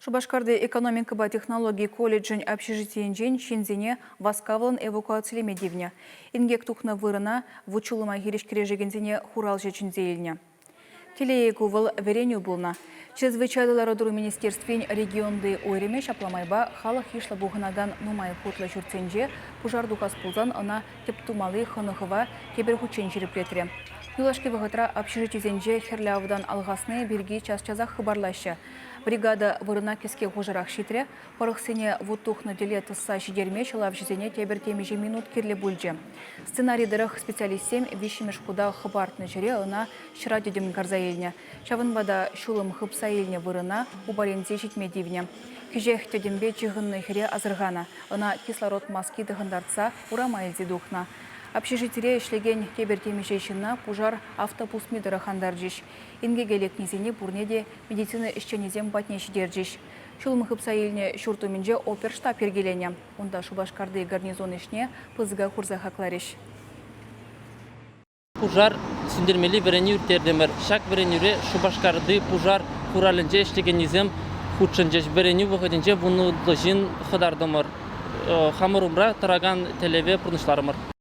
Шубашкарды экономика технологии колледжин общежитиенжен шинзине васкавлын эвакуациялеме дивне. Ингек тухна вырына вучулыма хиришкережегензине хурал жечинзейльне. Телеегувыл вереню булна. Чрезвычайлы министерствен регионды ойреме шапламайба халық ешла бұғынаган нумай хутлы жүртсенже пужарду қаспулзан ына тептумалы хынығыва кебір хучен жереплетіре. Юлашки вғытра общежитизенже херлявыдан алғасны берги час-чазақ хыбарлашы. Бригада вырына кеске ғожарақ шитре, парықсене вуттухны деле тысса жидерме шылав жізене тебір темеже минут керлі бүлже. Сценарийдырық специалистем вишімеш худа хыбартны жере ына шыра дедем гарзаеліне. Шавынбада шулым хыпсаеліне вырына убарензе житмедивне. Кежех тедембе чығынны хире азырғана, ына кислород маски дығындартса урамайлзе духна. Общежитире ишлеген кебер темешейшіна пужар автопусмидыры хандаржиш. Инге келек незене бурнеде медицина ішченезем батнеші дерджиш. Шулмы хыпса еліне шуртуменже оперштаб ергелене. Онда Шубашкарды гарнизон ішне пызыга курза хаклариш. Пужар сүндермели верені үртердемір. Шак веренюре Шубашкарды пужар хуралынже іштегенезем худшынжеш верені вғыдынже бұны дұжын қыдардымыр. Хамырумра тараган телеве пұрнышларымыр.